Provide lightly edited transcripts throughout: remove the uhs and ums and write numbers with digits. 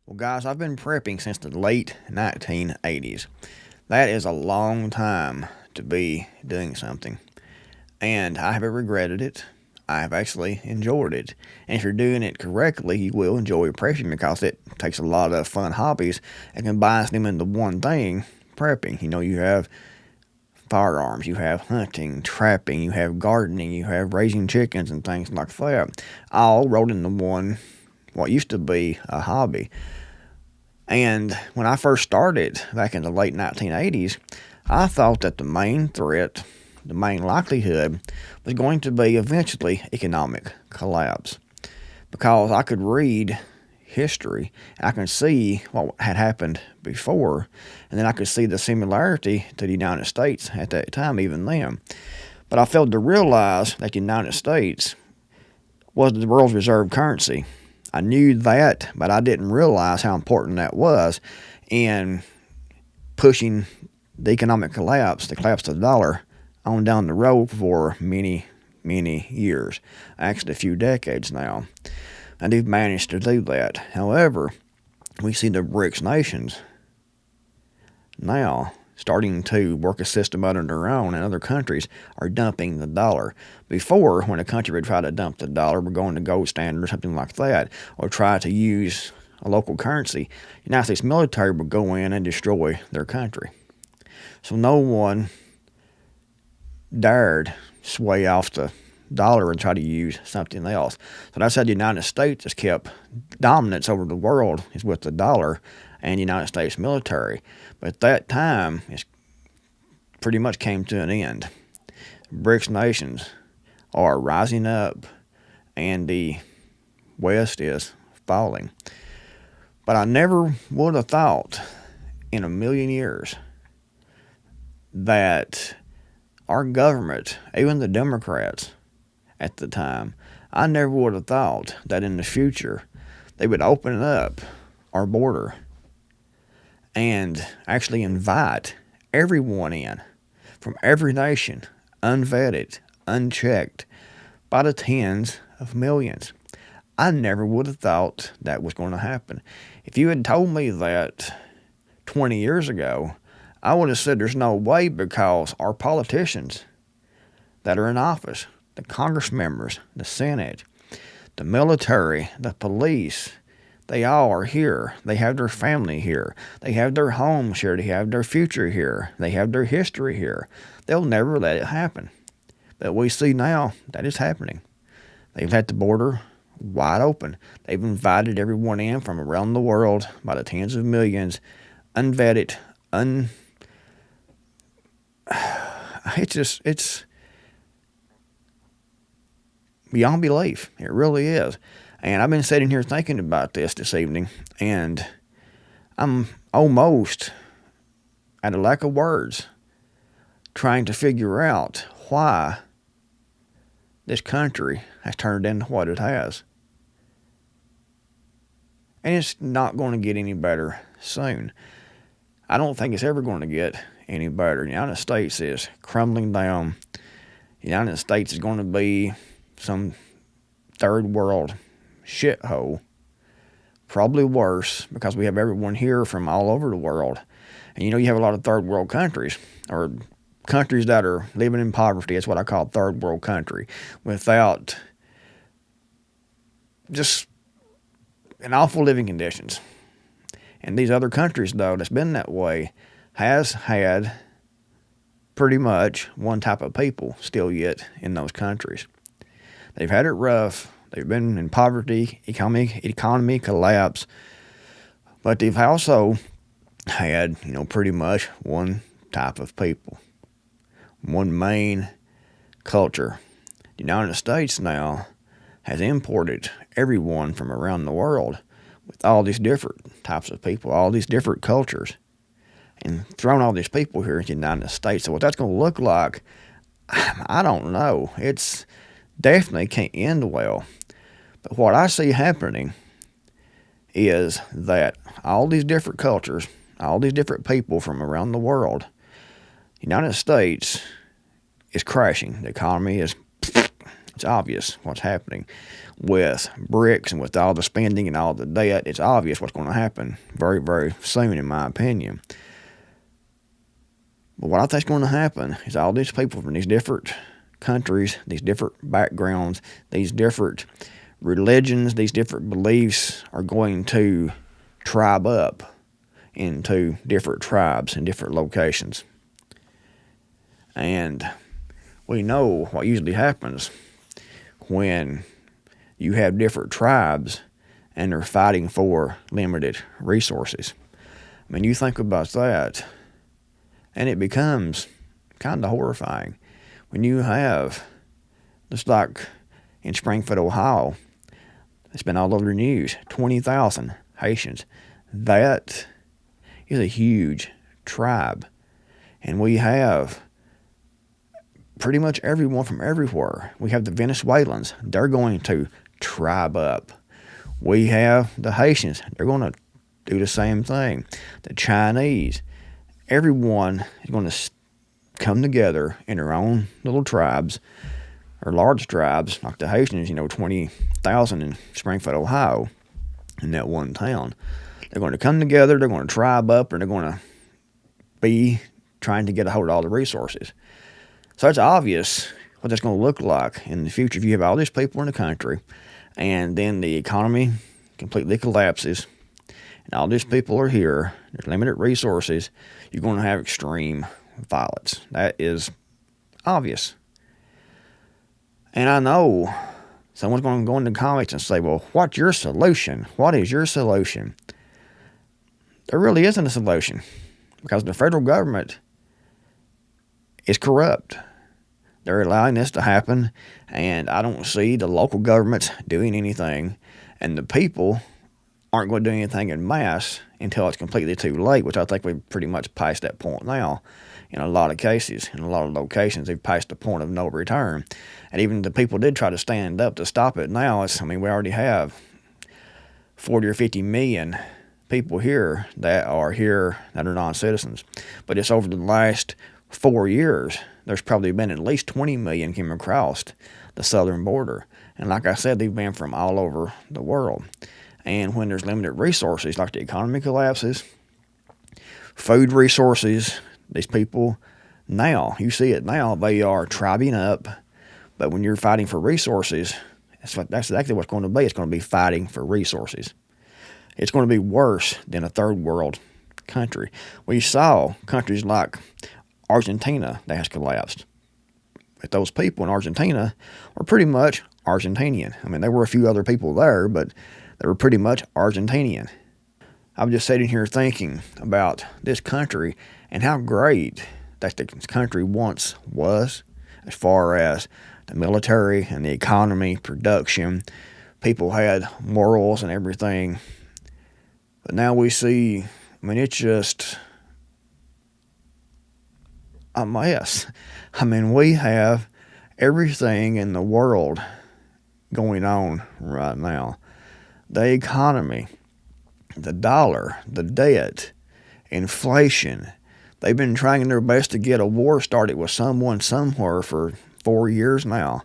Well, guys, I've been prepping since the late 1980s. That is a long time to be doing something. And I haven't regretted it. I have actually enjoyed it. And if you're doing it correctly, you will enjoy prepping because it takes a lot of fun hobbies and combines them into one thing, prepping. You have firearms, you have hunting, trapping, you have gardening, you have raising chickens and things like that, all rolled into one, what used to be a hobby. And when I first started back in the late 1980s, I thought that the main threat, the main likelihood, was going to be eventually economic collapse. Because I could read history, I could see what had happened before, and then I could see the similarity to the United States at that time, even then. But I failed to realize that the United States was the world's reserve currency. I knew that, but I didn't realize how important that was in pushing the economic collapse, the collapse of the dollar, on down the road for many, many years. Actually, a few decades now. And they've managed to do that. However, we see the BRICS nations now starting to work a system out on their own, and other countries are dumping the dollar. Before, when a country would try to dump the dollar, we're going to gold standard or something like that, or try to use a local currency, the United States military would go in and destroy their country. So no one dared sway off the dollar and try to use something else. So that's how the United States has kept dominance over the world, is with the dollar and the United States military. But at that time, it pretty much came to an end. BRICS nations are rising up, and the West is falling. But I never would have thought in a million years that our government, even the Democrats at the time, I never would have thought that in the future they would open up our border and actually invite everyone in from every nation, unvetted, unchecked, by the tens of millions. I never would have thought that was going to happen. If you had told me that 20 years ago, I would have said there's no way, because our politicians that are in office, the Congress members, the Senate, the military, the police, they all are here. They have their family here. They have their homes here. They have their future here. They have their history here. They'll never let it happen. But we see now that is happening. They've had the border wide open. They've invited everyone in from around the world by the tens of millions, unvetted, it's beyond belief. It really is. And I've been sitting here thinking about this evening, and I'm almost at a lack of words trying to figure out why this country has turned into what it has. And it's not going to get any better soon. I don't think it's ever going to get any better. The United States is crumbling down. The United States is going to be some third world shithole. Probably worse, because we have everyone here from all over the world. And you have a lot of third world countries, or countries that are living in poverty. That's what I call third world country, without just in awful living conditions. And these other countries, though, that's been that way, has had pretty much one type of people still yet in those countries. They've had it rough. They've been in poverty, economy collapse. But they've also had, pretty much one type of people, one main culture. The United States now has imported everyone from around the world with all these different types of people, all these different cultures, and thrown all these people here in the United States. So what that's going to look like, I don't know. It's definitely can't end well. But what I see happening is that all these different cultures, all these different people from around the world, the United States is crashing. The economy is It's obvious what's happening with BRICS and with all the spending and all the debt. It's obvious what's going to happen very, very soon, in my opinion. But what I think is going to happen is all these people from these different countries, these different backgrounds, these different religions, these different beliefs are going to tribe up into different tribes in different locations. And we know what usually happens when you have different tribes and they're fighting for limited resources. I mean, you think about that, and it becomes kind of horrifying when you have, just like in Springfield, Ohio, it's been all over the news, 20,000 Haitians. That is a huge tribe. And we have pretty much everyone from everywhere. We have the Venezuelans. They're going to tribe up. We have the Haitians. They're going to do the same thing. The Chinese. Everyone is going to come together in their own little tribes, or large tribes, like the Haitians, 20,000 in Springfield, Ohio, in that one town. They're going to come together, they're going to tribe up, and they're going to be trying to get a hold of all the resources. So it's obvious what that's going to look like in the future if you have all these people in the country, and then the economy completely collapses, and all these people are here, there's limited resources, you're going to have extreme violence. That is obvious. And I know someone's going to go into the comments and say, well, what's your solution? What is your solution? There really isn't a solution, because the federal government is corrupt. They're allowing this to happen, and I don't see the local governments doing anything, and the people aren't going to do anything in mass until it's completely too late, which I think we've pretty much passed that point now. In a lot of cases, in a lot of locations, they've passed the point of no return. And even the people did try to stand up to stop it now. We already have 40 or 50 million people here that are non-citizens. But it's over the last 4 years, there's probably been at least 20 million came across the southern border. And like I said, they've been from all over the world. And when there's limited resources, like the economy collapses, food resources, these people now, you see it now, they are tribing up. But when you're fighting for resources, that's exactly what's going to be. It's going to be fighting for resources. It's going to be worse than a third world country. We saw countries like Argentina that has collapsed. But those people in Argentina were pretty much Argentinian. There were a few other people there, but they were pretty much Argentinian. I'm just sitting here thinking about this country and how great that the country once was, as far as the military and the economy, production. People had morals and everything. But now we see, it's just a mess. We have everything in the world going on right now. The economy, the dollar, the debt, inflation. They've been trying their best to get a war started with someone somewhere for 4 years now.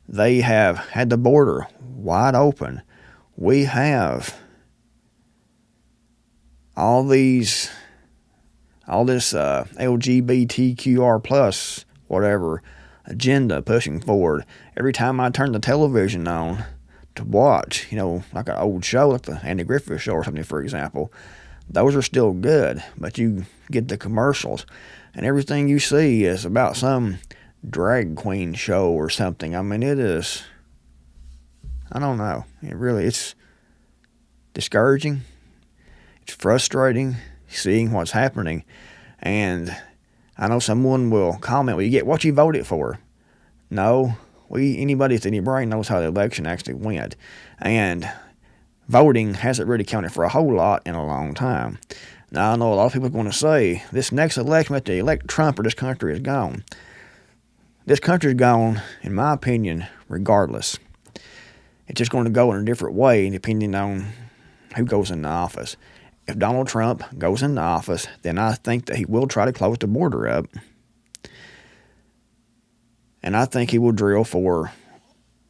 They have had the border wide open. We have all this LGBTQR plus whatever agenda pushing forward. Every time I turn the television on to watch, like an old show, like the Andy Griffith Show or something, for example, those are still good, but you get the commercials, and everything you see is about some drag queen show or something. It is, I don't know. It's discouraging. It's frustrating seeing what's happening. And I know someone will comment, well, you get what you voted for. No, anybody with any brain knows how the election actually went. And voting hasn't really counted for a whole lot in a long time. Now, I know a lot of people are going to say, this next election, we have to elect Trump or this country is gone. This country is gone, in my opinion, regardless. It's just going to go in a different way depending on who goes into office. If Donald Trump goes into office, then I think that he will try to close the border up. And I think he will drill for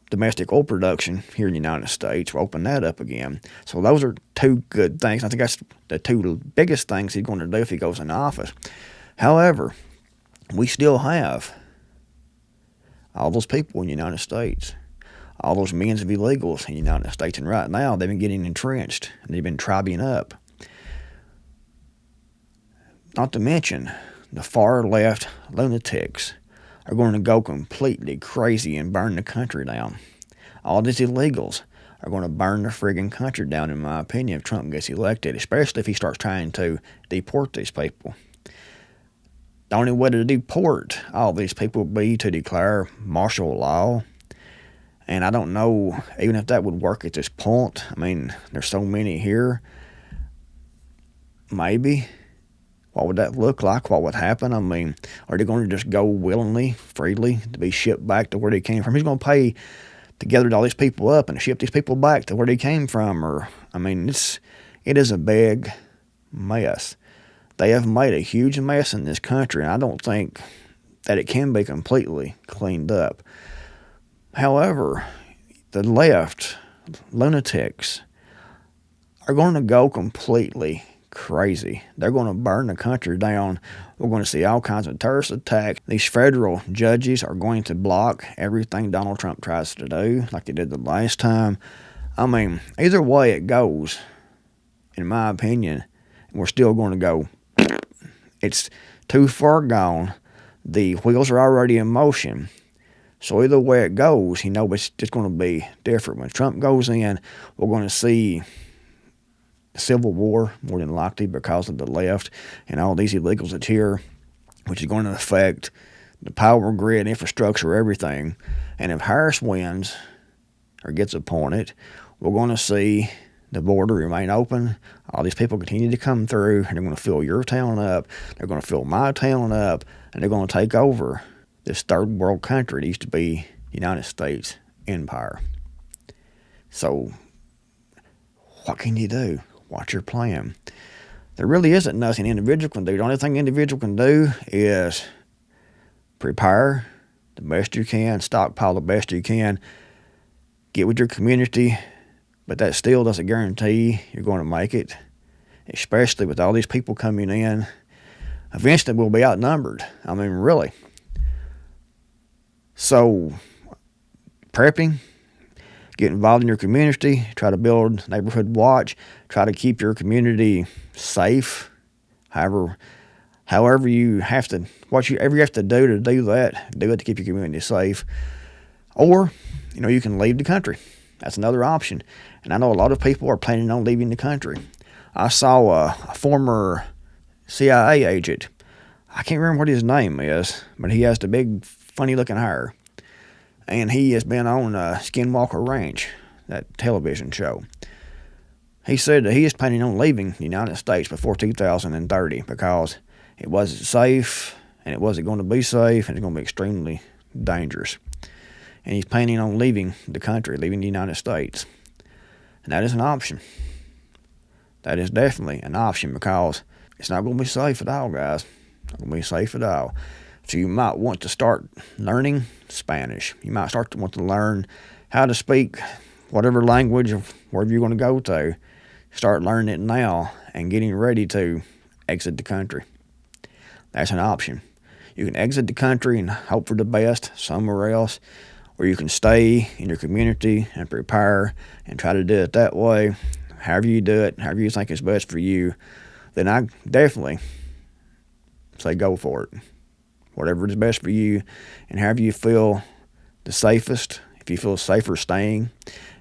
domestic oil production here in the United States. We'll open that up again. So those are two good things. I think that's the two biggest things he's going to do if he goes into office. However, we still have all those people in the United States, all those millions of illegals in the United States, and right now they've been getting entrenched and they've been tribbing up. Not to mention the far left lunatics are going to go completely crazy and burn the country down. All these illegals are going to burn the friggin' country down, in my opinion, if Trump gets elected, especially if he starts trying to deport these people. The only way to deport all these people would be to declare martial law. And I don't know even if that would work at this point. I mean, there's so many here. Maybe. What would that look like? What would happen? I mean, are they going to just go willingly, freely, to be shipped back to where they came from? Who's going to pay to gather all these people up and ship these people back to where they came from? Or, I mean, it is a big mess. They have made a huge mess in this country, and I don't think that it can be completely cleaned up. However, the left lunatics are going to go completely crazy. They're going to burn the country down. We're going to see all kinds of terrorist attacks. These federal judges are going to block everything Donald Trump tries to do, like they did the last time. I mean, either way it goes, in my opinion, we're still going to go. It's too far gone. The wheels are already in motion. So either way it goes, it's just going to be different. When Trump goes in, we're going to see a civil war, more than likely, because of the left and all these illegals that's here, which is going to affect the power grid, infrastructure, everything. And if Harris wins or gets appointed, we're going to see the border remain open. All these people continue to come through, and they're going to fill your town up. They're going to fill my town up, and they're going to take over this third world country that used to be the United States empire. So what can you do? What's your plan? There really isn't nothing an individual can do. The only thing an individual can do is prepare the best you can, stockpile the best you can, get with your community, but that still doesn't guarantee you're going to make it, especially with all these people coming in. Eventually we'll be outnumbered. I mean, really. So, prepping, get involved in your community, try to build neighborhood watch, try to keep your community safe. However you have to, whatever you have to do that, do it to keep your community safe. Or, you can leave the country. That's another option. And I know a lot of people are planning on leaving the country. I saw a former CIA agent. I can't remember what his name is, but he has the big, funny-looking hair. And he has been on Skinwalker Ranch, that television show. He said that he is planning on leaving the United States before 2030 because it wasn't safe, and it wasn't going to be safe, and it's going to be extremely dangerous. And he's planning on leaving the country, leaving the United States. And that is an option. That is definitely an option because it's not going to be safe at all, guys. It's not going to be safe at all. So you might want to start learning Spanish. You might start to want to learn how to speak whatever language or wherever you're going to go to. Start learning it now and getting ready to exit the country. That's an option. You can exit the country and hope for the best somewhere else, or you can stay in your community and prepare and try to do it that way. However you do it, however you think is best for you, then I definitely say go for it. Whatever is best for you, and however you feel the safest, if you feel safer staying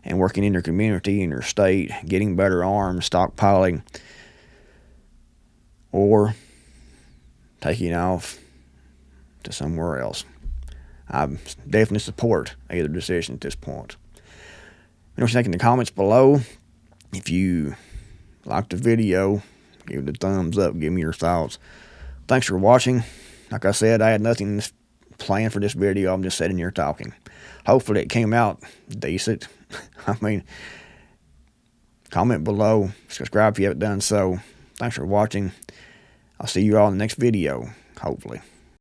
and working in your community, in your state, getting better arms, stockpiling, or taking off to somewhere else. I definitely support either decision at this point. What you think in the comments below. If you liked the video, give it a thumbs up, give me your thoughts. Thanks for watching. Like I said, I had nothing planned for this video. I'm just sitting here talking. Hopefully it came out decent. I mean, comment below. Subscribe if you haven't done so. Thanks for watching. I'll see you all in the next video, hopefully.